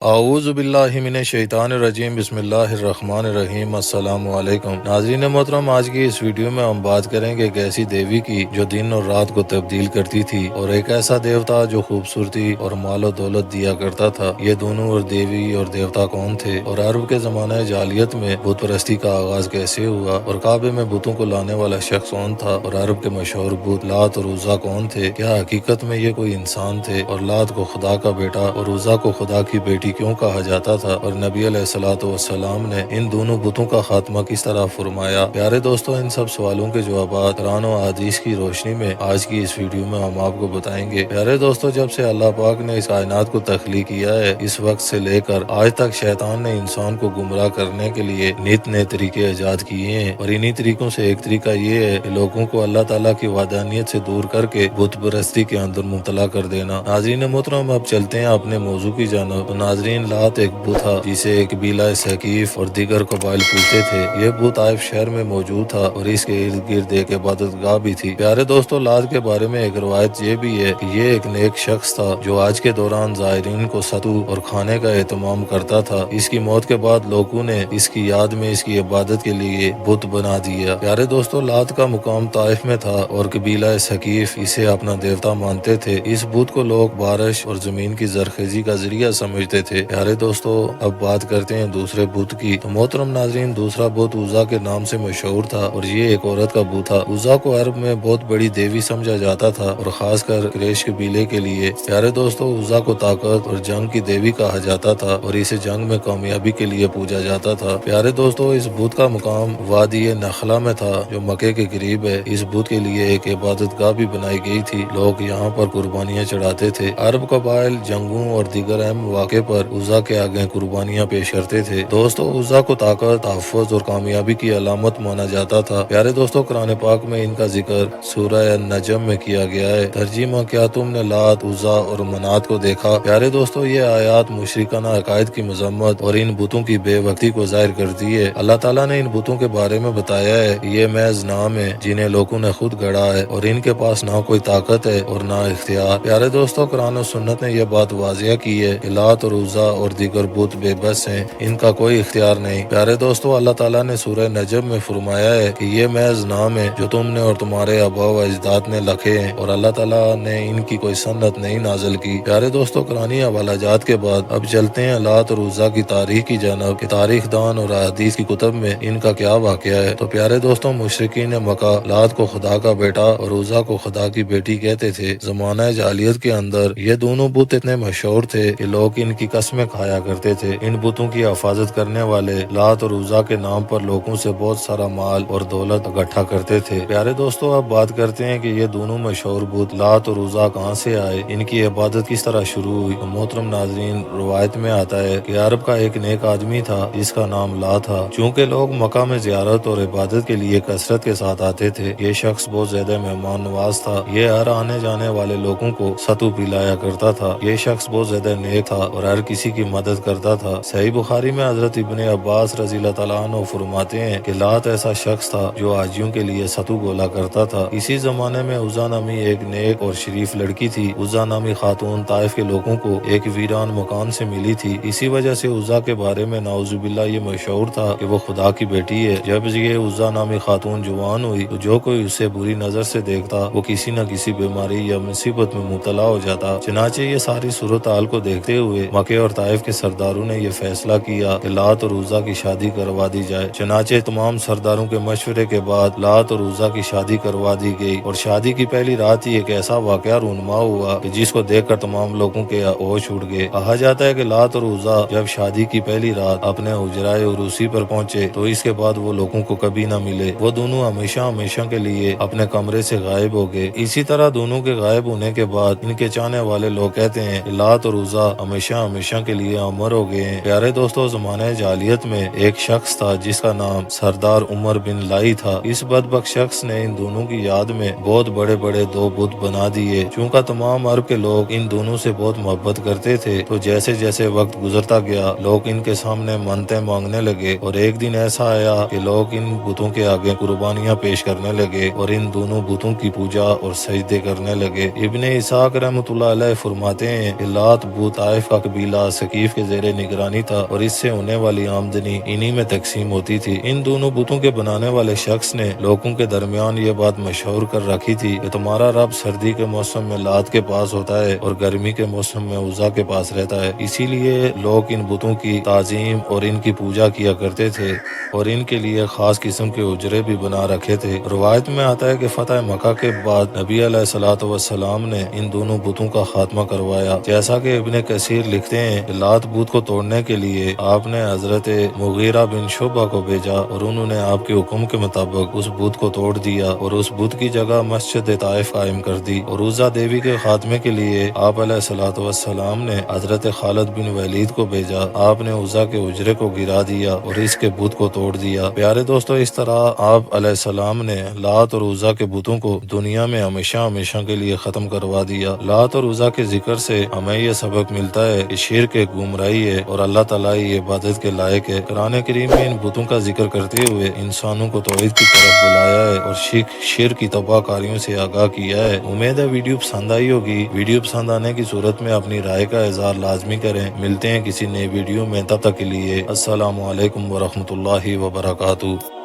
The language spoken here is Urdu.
اعوذ باللہ من الشیطان الرجیم، بسم اللہ الرحمن الرحیم۔ السلام علیکم ناظرین محترم، آج کی اس ویڈیو میں ہم بات کریں گے ایک ایسی دیوی کی جو دن اور رات کو تبدیل کرتی تھی، اور ایک ایسا دیوتا جو خوبصورتی اور مال و دولت دیا کرتا تھا۔ یہ دونوں اور دیوی اور دیوتا کون تھے، اور عرب کے زمانہ جاہلیت میں بت پرستی کا آغاز کیسے ہوا، اور کعبے میں بتوں کو لانے والا شخص کون تھا، اور عرب کے مشہور بت لات اور عزا کون تھے، کیا حقیقت میں یہ کوئی انسان تھے، اور لات کو خدا کا بیٹا اور عزا کو خدا کی بیٹی کیوں کہا جاتا تھا، اور نبی علیہ الصلوۃ والسلام نے ان دونوں بتوں کا خاتمہ کس طرح فرمایا۔ پیارے دوستو، ان سب سوالوں کے جوابات قرآن و حدیث کی روشنی میں آج کی اس ویڈیو میں ہم آپ کو بتائیں گے۔ پیارے دوستو، جب سے اللہ پاک نے اس کائنات کو تخلیق کیا ہے، اس وقت سے لے کر آج تک شیطان نے انسان کو گمراہ کرنے کے لیے نت نئے طریقے ایجاد کیے ہیں، اور انہی طریقوں سے ایک طریقہ یہ ہے کہ لوگوں کو اللہ تعالیٰ کی وحدانیت سے دور کر کے بت پرستی کے اندر مبتلا کر دینا۔ ناظرین محترم، اب چلتے ہیں اپنے موضوع کی جانب۔ تو ناظرین، لات ایک بت تھا جسے قبیلہ ثقیف اور دیگر قبائل پوجتے تھے۔ یہ بت طائف شہر میں موجود تھا، اور اس کے ارد گرد ایک عبادت گاہ بھی تھی۔ پیارے دوستو، لات کے بارے میں ایک روایت یہ بھی ہے کہ یہ ایک نیک شخص تھا جو آج کے دوران زائرین کو ستو اور کھانے کا اہتمام کرتا تھا۔ اس کی موت کے بعد لوگوں نے اس کی یاد میں اس کی عبادت کے لیے بت بنا دیا۔ پیارے دوستو، لات کا مقام طائف میں تھا، اور قبیلہ ثقیف اسے اپنا دیوتا مانتے تھے۔ اس بت کو لوگ بارش اور زمین کی زرخیزی کا ذریعہ سمجھتے تھے۔ پیارے دوستو، اب بات کرتے ہیں دوسرے بت کی۔ تو محترم ناظرین، دوسرا بت عزا کے نام سے مشہور تھا، اور یہ ایک عورت کا بت تھا۔ عزا کو عرب میں بہت بڑی دیوی سمجھا جاتا تھا، اور خاص کر قریش قبیلے کے لیے۔ پیارے دوستو، عزا کو طاقت اور جنگ کی دیوی کہا جاتا تھا، اور اسے جنگ میں کامیابی کے لیے پوجا جاتا تھا۔ پیارے دوستو، اس بت کا مقام وادی نخلا میں تھا جو مکے کے قریب ہے۔ اس بت کے لیے ایک عبادت گاہ بھی بنائی گئی تھی، لوگ یہاں پر قربانیاں چڑھاتے تھے۔ عرب قبائل جنگوں اور دیگر اہم مواقع پر عزا کے آگے قربانیاں پیش کرتے تھے۔ دوستو، عزا کو طاقت، تحفظ اور کامیابی کی علامت مانا جاتا تھا۔ پیارے دوستو، قرآن پاک میں ان کا ذکر سورہ النجم میں کیا گیا ہے۔ ترجمہ: کیا تم نے لات، عزا اور منات کو دیکھا؟ پیارے دوستو، یہ آیات مشرکانہ عقائد کی مذمت اور ان بتوں کی بے وقتی کو ظاہر کرتی ہے۔ اللہ تعالیٰ نے ان بتوں کے بارے میں بتایا ہے کہ یہ محض نام ہے جنہیں لوگوں نے خود گڑھا ہے، اور ان کے پاس نہ کوئی طاقت ہے اور نہ اختیار۔ پیارے دوستو، قرآن و سنت نے یہ بات واضح کی ہے کہ لات اور عزا اور دیگر بت بے بس ہیں، ان کا کوئی اختیار نہیں۔ پیارے دوستو، اللہ تعالیٰ نے سورہ نجم میں فرمایا ہے کہ یہ محض نام ہے جو تم نے اور تمہارے آباء و اجداد نے لکھے ہیں، اور اللہ تعالیٰ نے ان کی کوئی سنت نہیں نازل کی۔ پیارے دوستو، قرآنی حوالہ جات کے بعد اب چلتے ہیں لات اور عزا کی تاریخ کی جانب کہ تاریخ دان اور احادیث کی کتب میں ان کا کیا واقعہ ہے۔ تو پیارے دوستو، مشرکین مکہ لات کو خدا کا بیٹا اور عزا کو خدا کی بیٹی کہتے تھے۔ زمانہ جاہلیت کے اندر یہ دونوں بت اتنے مشہور تھے کہ لوگ ان کی قسمیں کھایا کرتے تھے۔ ان بتوں کی حفاظت کرنے والے لات اور عزا کے نام پر لوگوں سے بہت سارا مال اور دولت اکٹھا کرتے تھے۔ پیارے دوستو، اب بات کرتے ہیں کہ یہ دونوں مشہور بت لات اور عزا کہاں سے آئے، ان کی عبادت کس طرح شروع ہوئی۔ محترم ناظرین، روایت میں آتا ہے کہ عرب کا ایک نیک آدمی تھا جس کا نام لا تھا۔ چونکہ لوگ مکہ میں زیارت اور عبادت کے لیے کثرت کے ساتھ آتے تھے، یہ شخص بہت زیادہ مہمان نواز تھا۔ یہ ہر آنے جانے والے لوگوں کو ستو پلایا کرتا تھا۔ یہ شخص بہت زیادہ نیک تھا اور ہر کسی کی مدد کرتا تھا۔ صحیح بخاری میں حضرت ابن عباس رضی اللہ تعالیٰ عنہ فرماتے ہیں کہ لات ایسا شخص تھا جو حاجیوں کے لیے ستو گولا کرتا تھا۔ اسی زمانے میں عزا نامی ایک نیک اور شریف لڑکی تھی۔ عزا نامی خاتون طائف کے لوگوں کو ایک ویران مکان سے ملی تھی، اسی وجہ سے عزا کے بارے میں نعوذ باللہ یہ مشہور تھا کہ وہ خدا کی بیٹی ہے۔ جب یہ عزا نامی خاتون جوان ہوئی تو جو کوئی اسے بری نظر سے دیکھتا وہ کسی نہ کسی بیماری یا مصیبت میں مبتلا ہو جاتا۔ چنانچہ یہ ساری صورتحال کو دیکھتے ہوئے مکے اور طائف کے سرداروں نے یہ فیصلہ کیا کہ لات اور عزا کی شادی کروا دی جائے۔ چنانچہ تمام سرداروں کے مشورے کے بعد لات اور عزا کی شادی کروا دی گئی، اور شادی کی پہلی رات ہی ایک ایسا واقعہ رونما ہوا کہ جس کو دیکھ کر تمام لوگوں کے ہوش اڑ گئے۔ کہا جاتا ہے کہ لات اور عزا جب شادی کی پہلی رات اپنے حجرائے عروسی پر پہنچے تو اس کے بعد وہ لوگوں کو کبھی نہ ملے۔ وہ دونوں ہمیشہ ہمیشہ کے لیے اپنے کمرے سے غائب ہو گئے۔ اسی طرح دونوں کے غائب ہونے کے بعد ان کے چاہنے والے لوگ کہتے ہیں کہ لات اور عزا ہمیشہ ہمیشہ کے لیے امر ہو گئے ہیں۔ پیارے دوستو، زمانہ جاہلیت میں ایک شخص تھا جس کا نام سردار عمر بن لائی تھا۔ اس بدبخت شخص نے ان دونوں کی یاد میں بہت بڑے بڑے دو بت بنا دیے۔ چونکہ تمام عرب کے لوگ ان دونوں سے بہت محبت کرتے تھے تو جیسے جیسے وقت گزرتا گیا لوگ ان کے سامنے منتیں مانگنے لگے، اور ایک دن ایسا آیا کہ لوگ ان بتوں کے آگے قربانیاں پیش کرنے لگے اور ان دونوں بتوں کی پوجا اور سجدے کرنے لگے۔ ابن اسحاق رحمۃ اللہ علیہ فرماتے ہیں کہ لات بت طائف کا قبیلہ لا سقیف کے زیر نگرانی تھا اور اس سے ہونے والی آمدنی انہی میں تقسیم ہوتی تھی۔ ان دونوں بتوں کے بنانے والے شخص نے لوگوں کے درمیان یہ بات مشہور کر رکھی تھی کہ تمہارا رب سردی کے موسم میں لات کے پاس ہوتا ہے اور گرمی کے موسم میں عزا کے پاس رہتا ہے۔ اسی لیے لوگ ان بتوں کی تعظیم اور ان کی پوجا کیا کرتے تھے اور ان کے لیے خاص قسم کے اجرے بھی بنا رکھے تھے۔ روایت میں آتا ہے کہ فتح مکہ کے بعد نبی علیہ الصلوۃ والسلام نے ان دونوں بتوں کا خاتمہ کروایا، جیسا کہ ابن کثیر لکھتے ہیں کہ لات بت کو توڑنے کے لیے آپ نے حضرت مغیرہ بن شعبہ کو بھیجا اور انہوں نے آپ کے حکم کے مطابق اس بت کو توڑ دیا اور اس بت کی جگہ مسجد طائف قائم کر دی۔ اور عزا دیوی کے خاتمے کے لیے آپ علیہ الصلوۃ والسلام نے حضرت خالد بن ولید کو بھیجا، آپ نے عزا کے اجرے کو گرا دیا اور اس کے بت کو توڑ دیا۔ پیارے دوستو، اس طرح آپ علیہ السلام نے لات اور عزا کے بتوں کو دنیا میں ہمیشہ ہمیشہ کے لیے ختم کروا دیا۔ لات اور عزا کے ذکر سے ہمیں یہ سبق ملتا ہے کہ شرک ایک گمراہی ہے اور اللہ تعالیٰ یہ عبادت کے لائق ہے۔ قرآن کریم میں ان بتوں کا ذکر کرتے ہوئے انسانوں کو توحید کی طرف بلایا ہے اور شرک کی تباہ کاریوں سے آگاہ کیا ہے۔ امید ہے ویڈیو پسند آئی ہوگی۔ ویڈیو پسند آنے کی صورت میں اپنی رائے کا اظہار لازمی کریں۔ ملتے ہیں کسی نئے ویڈیو میں، تب تک کے لیے السلام علیکم ورحمۃ اللہ وبرکاتہ۔